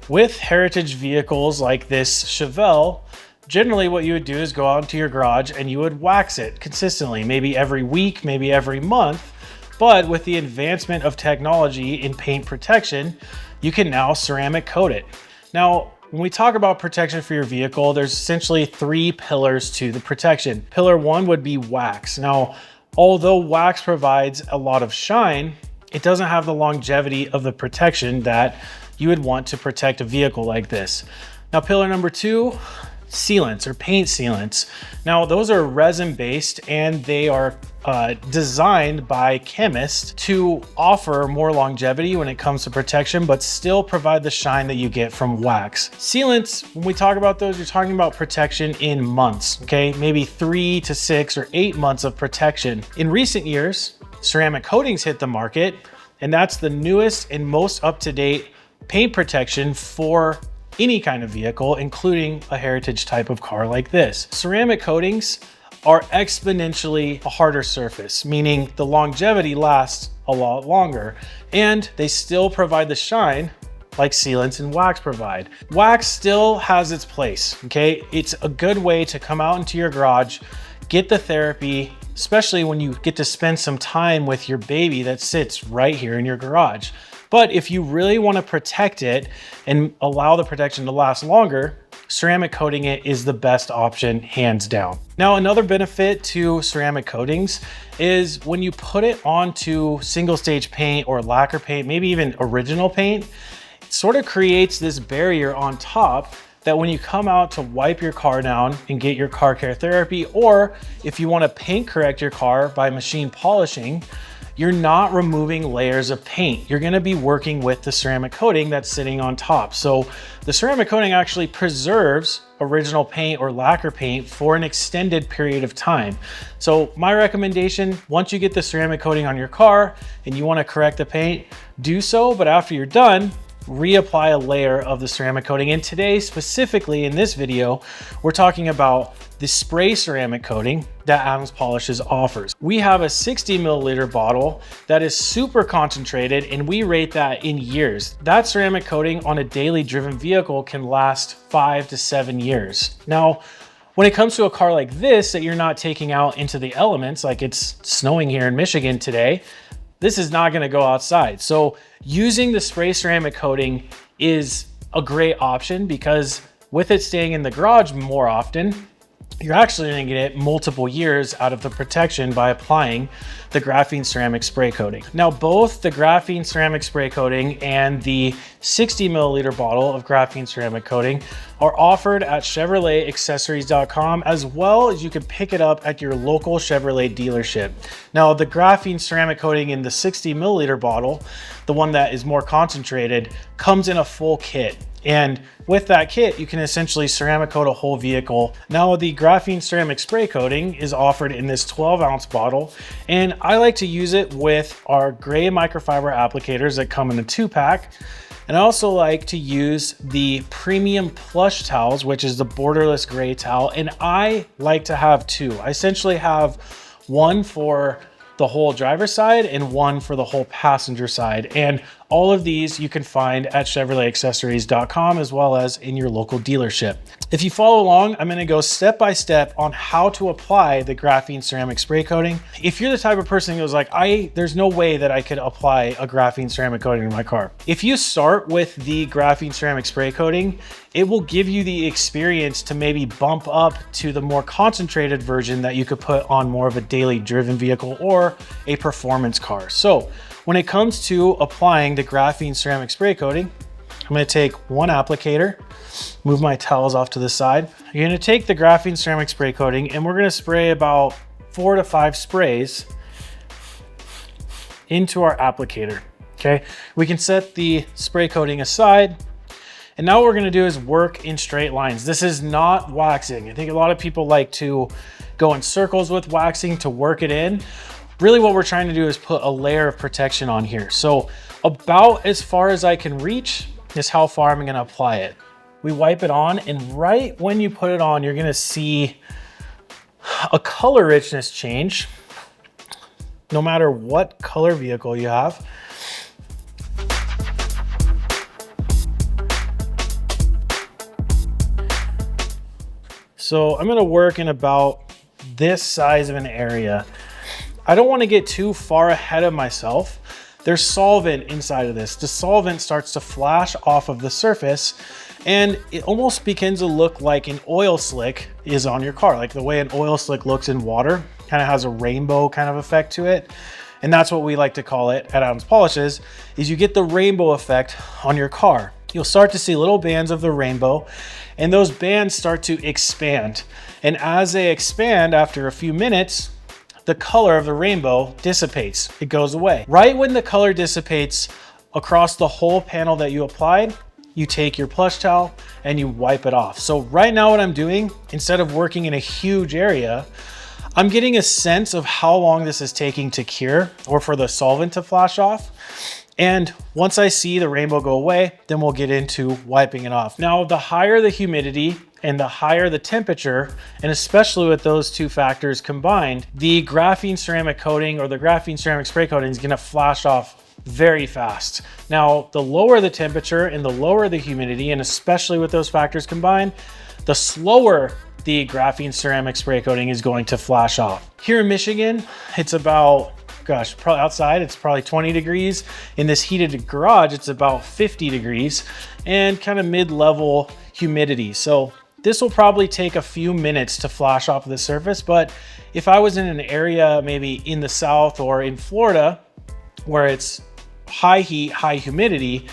With heritage vehicles like this Chevelle, generally what you would do is go out into your garage and you would wax it consistently, maybe every week, maybe every month. But with the advancement of technology in paint protection, you can now ceramic coat it. Now, when we talk about protection for your vehicle, there's essentially 3 pillars to the protection. Pillar 1 would be wax. Now, although wax provides a lot of shine, it doesn't have the longevity of the protection that you would want to protect a vehicle like this. Now, pillar number 2, sealants or paint sealants. Now, those are resin based and they are designed by chemists to offer more longevity when it comes to protection, but still provide the shine that you get from wax. Sealants, when we talk about those, you're talking about protection in months, okay? Maybe 3 to 6 or 8 months of protection. In recent years, ceramic coatings hit the market, and that's the newest and most up-to-date paint protection for any kind of vehicle, including a heritage type of car like this. Ceramic coatings are exponentially a harder surface, meaning the longevity lasts a lot longer, and they still provide the shine like sealants and wax provide. Wax still has its place, okay? It's a good way to come out into your garage, get the therapy, especially when you get to spend some time with your baby that sits right here in your garage. But if you really want to protect it and allow the protection to last longer, ceramic coating it is the best option, hands down. Now, another benefit to ceramic coatings is when you put it onto single stage paint or lacquer paint, maybe even original paint, it sort of creates this barrier on top that when you come out to wipe your car down and get your car care therapy, or if you want to paint correct your car by machine polishing, you're not removing layers of paint. You're gonna be working with the ceramic coating that's sitting on top. So the ceramic coating actually preserves original paint or lacquer paint for an extended period of time. So my recommendation, once you get the ceramic coating on your car and you wanna correct the paint, do so, but after you're done, reapply a layer of the ceramic coating. And today, specifically in this video, we're talking about the spray ceramic coating that Adams Polishes offers. We have a 60 milliliter bottle that is super concentrated, and we rate that in years. That ceramic coating on a daily driven vehicle can last 5 to 7 years. Now, when it comes to a car like this that you're not taking out into the elements, like it's snowing here in Michigan today, this is not gonna go outside. So using the spray ceramic coating is a great option because with it staying in the garage more often, you're actually gonna get multiple years out of the protection by applying the graphene ceramic spray coating. Now, both the graphene ceramic spray coating and the 60 milliliter bottle of graphene ceramic coating are offered at ChevroletAccessories.com, as well as you can pick it up at your local Chevrolet dealership. Now, the graphene ceramic coating in the 60 milliliter bottle, the one that is more concentrated, comes in a full kit. And with that kit, you can essentially ceramic coat a whole vehicle. Now, the graphene ceramic spray coating is offered in this 12-ounce bottle, and I like to use it with our gray microfiber applicators that come in a 2-pack. And I also like to use the premium Plush towels, which is the Borderless gray towel, and I like to have 2. I essentially have one for the whole driver's side and one for the whole passenger side. And all of these you can find at ChevroletAccessories.com as well as in your local dealership. If you follow along, I'm gonna go step by step on how to apply the graphene ceramic spray coating. If you're the type of person who goes like, there's no way that I could apply a graphene ceramic coating to my car. If you start with the graphene ceramic spray coating, it will give you the experience to maybe bump up to the more concentrated version that you could put on more of a daily driven vehicle or a performance car. So when it comes to applying the graphene ceramic spray coating, I'm gonna take one applicator, move my towels off to the side. You're gonna take the graphene ceramic spray coating and we're gonna spray about 4 to 5 sprays into our applicator, okay? We can set the spray coating aside. And now what we're gonna do is work in straight lines. This is not waxing. I think a lot of people like to go in circles with waxing to work it in. Really what we're trying to do is put a layer of protection on here. So about as far as I can reach is how far I'm gonna apply it. We wipe it on, and right when you put it on, you're gonna see a color richness change, no matter what color vehicle you have. So I'm gonna work in about this size of an area. I don't wanna get too far ahead of myself. There's solvent inside of this. The solvent starts to flash off of the surface and it almost begins to look like an oil slick is on your car. Like the way an oil slick looks in water, kind of has a rainbow kind of effect to it. And that's what we like to call it at Adams Polishes, is you get the rainbow effect on your car. You'll start to see little bands of the rainbow and those bands start to expand. And as they expand after a few minutes, the color of the rainbow dissipates, it goes away. Right when the color dissipates across the whole panel that you applied, you take your plush towel and you wipe it off. So right now what I'm doing, instead of working in a huge area, I'm getting a sense of how long this is taking to cure or for the solvent to flash off. And once I see the rainbow go away, then we'll get into wiping it off. Now, the higher the humidity and the higher the temperature, and especially with those two factors combined, the graphene ceramic coating or the graphene ceramic spray coating is gonna flash off very fast. Now, the lower the temperature and the lower the humidity, and especially with those factors combined, the slower the graphene ceramic spray coating is going to flash off. Here in Michigan, it's about, gosh, probably outside, it's probably 20 degrees. In this heated garage, it's about 50 degrees and kind of mid-level humidity. So this will probably take a few minutes to flash off the surface, but if I was in an area maybe in the South or in Florida where it's high heat, high humidity,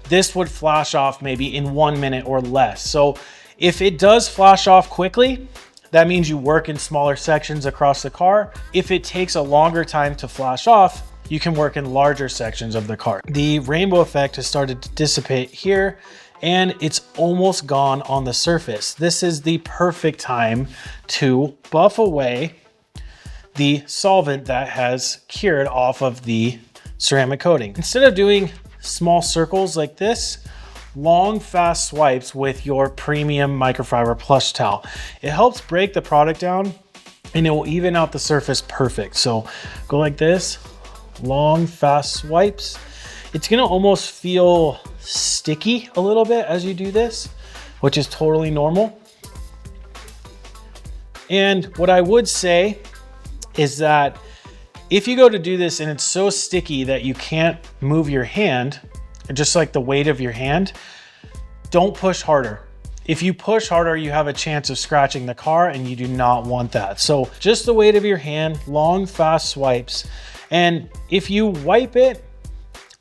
this would flash off maybe in 1 minute or less. So if it does flash off quickly, that means you work in smaller sections across the car. If it takes a longer time to flash off, you can work in larger sections of the car. The rainbow effect has started to dissipate here and it's almost gone on the surface. This is the perfect time to buff away the solvent that has cured off of the ceramic coating. Instead of doing small circles like this, long, fast swipes with your premium microfiber plush towel. It helps break the product down and it will even out the surface perfect. So go like this, long, fast swipes. It's gonna almost feel sticky a little bit as you do this, which is totally normal. And what I would say is that if you go to do this and it's so sticky that you can't move your hand, just like the weight of your hand, don't push harder. If you push harder, you have a chance of scratching the car and you do not want that. So just the weight of your hand, long, fast swipes. And if you wipe it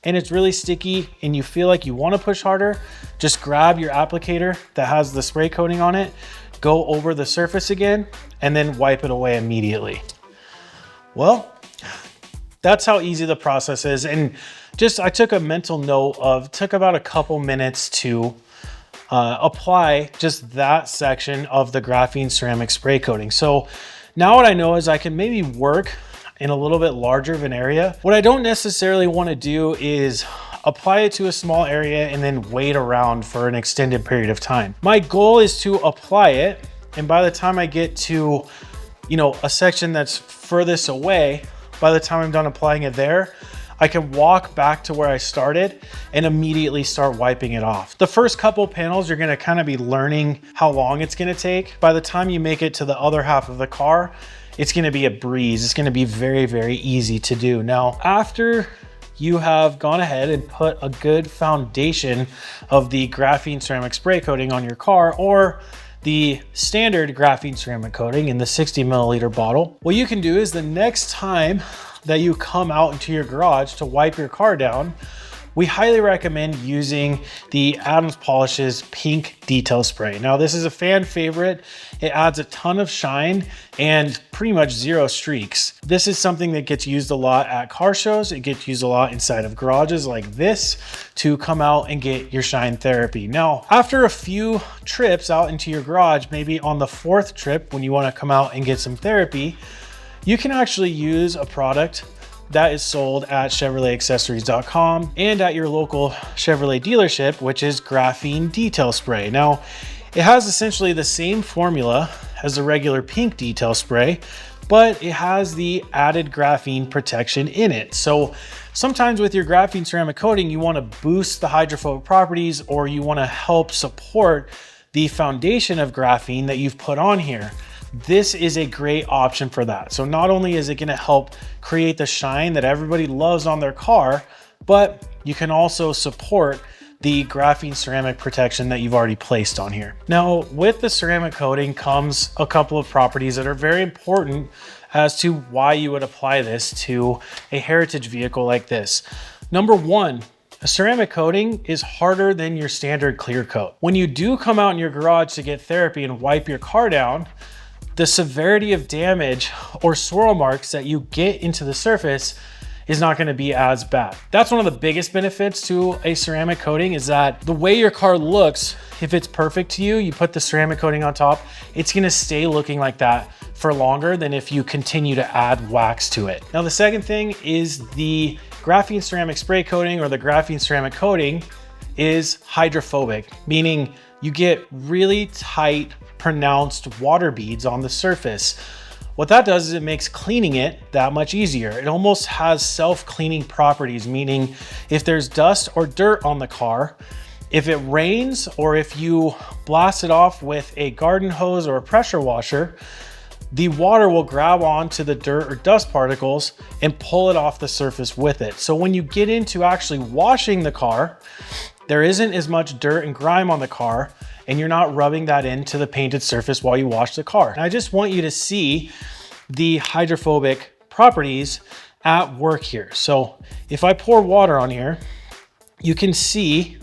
and it's really sticky and you feel like you want to push harder, just grab your applicator that has the spray coating on it, go over the surface again, and then wipe it away immediately. Well, that's how easy the process is. And just, I took a mental note of, took about a couple minutes to apply just that section of the graphene ceramic spray coating. So now what I know is I can maybe work in a little bit larger of an area. What I don't necessarily want to do is apply it to a small area and then wait around for an extended period of time. My goal is to apply it, and by the time I get to, you know, a section that's furthest away, by the time I'm done applying it there, I can walk back to where I started and immediately start wiping it off. The first couple panels, you're gonna kind of be learning how long it's gonna take. By the time you make it to the other half of the car, it's gonna be a breeze. It's gonna be very, very easy to do. Now, after you have gone ahead and put a good foundation of the graphene ceramic spray coating on your car, or the standard graphene ceramic coating in the 60 milliliter bottle, what you can do is the next time that you come out into your garage to wipe your car down, we highly recommend using the Adams Polishes pink detail spray. Now, this is a fan favorite. It adds a ton of shine and pretty much zero streaks. This is something that gets used a lot at car shows. It gets used a lot inside of garages like this to come out and get your shine therapy. Now, after a few trips out into your garage, maybe on the 4th trip when you want to come out and get some therapy, you can actually use a product that is sold at ChevroletAccessories.com and at your local Chevrolet dealership, which is graphene detail spray. Now, it has essentially the same formula as the regular pink detail spray, but it has the added graphene protection in it. So sometimes with your graphene ceramic coating, you want to boost the hydrophobic properties, or you want to help support the foundation of graphene that you've put on here, this is a great option for that. So not only is it going to help create the shine that everybody loves on their car, but you can also support the graphene ceramic protection that you've already placed on here. Now, with the ceramic coating comes a couple of properties that are very important as to why you would apply this to a heritage vehicle like this. Number one, a ceramic coating is harder than your standard clear coat. When you do come out in your garage to get therapy and wipe your car down, the severity of damage or swirl marks that you get into the surface is not gonna be as bad. That's one of the biggest benefits to a ceramic coating, is that the way your car looks, if it's perfect to you, you put the ceramic coating on top, it's gonna stay looking like that for longer than if you continue to add wax to it. Now, the second thing is the graphene ceramic spray coating, or the graphene ceramic coating, is hydrophobic, meaning you get really tight, pronounced water beads on the surface. What that does is it makes cleaning it that much easier. It almost has self-cleaning properties, meaning if there's dust or dirt on the car, if it rains or if you blast it off with a garden hose or a pressure washer, the water will grab onto the dirt or dust particles and pull it off the surface with it. So when you get into actually washing the car, there isn't as much dirt and grime on the car, and you're not rubbing that into the painted surface while you wash the car. And I just want you to see the hydrophobic properties at work here. So if I pour water on here, you can see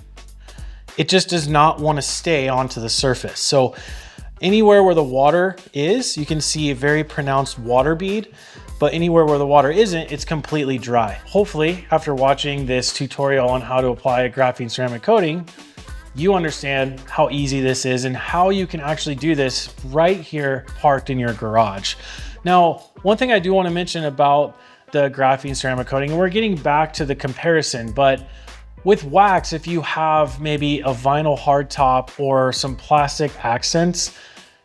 it just does not want to stay onto the surface. So anywhere where the water is, you can see a very pronounced water bead, but anywhere where the water isn't, it's completely dry. Hopefully, after watching this tutorial on how to apply a graphene ceramic coating, you understand how easy this is and how you can actually do this right here parked in your garage. Now, one thing I do want to mention about the graphene ceramic coating, and we're getting back to the comparison, but with wax, if you have maybe a vinyl hardtop or some plastic accents,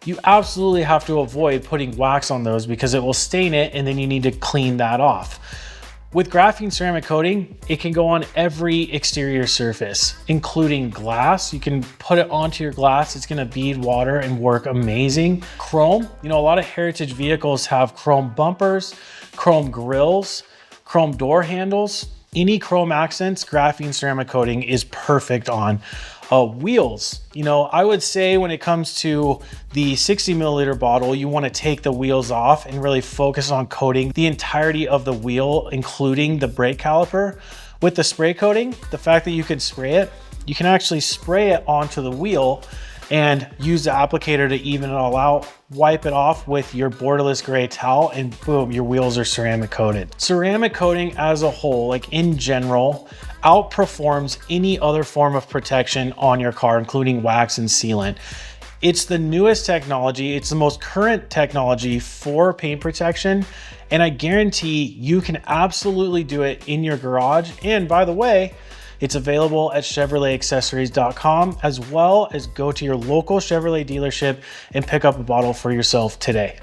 you absolutely have to avoid putting wax on those because it will stain it, and then you need to clean that off. With graphene ceramic coating, it can go on every exterior surface, including glass. You can put it onto your glass. It's gonna bead water and work amazing. Chrome, you know, a lot of heritage vehicles have chrome bumpers, chrome grills, chrome door handles. Any chrome accents, graphene ceramic coating is perfect on. Wheels, you know, I would say when it comes to the 60 milliliter bottle, you want to take the wheels off and really focus on coating the entirety of the wheel, including the brake caliper. With the spray coating, the fact that you can spray it, you can actually spray it onto the wheel and use the applicator to even it all out, wipe it off with your Borderless gray towel, and boom, your wheels are ceramic coated. Ceramic coating as a whole, like in general, outperforms any other form of protection on your car, including wax and sealant. It's the newest technology. It's the most current technology for paint protection. And I guarantee you can absolutely do it in your garage. And by the way, it's available at ChevroletAccessories.com, as well as go to your local Chevrolet dealership and pick up a bottle for yourself today.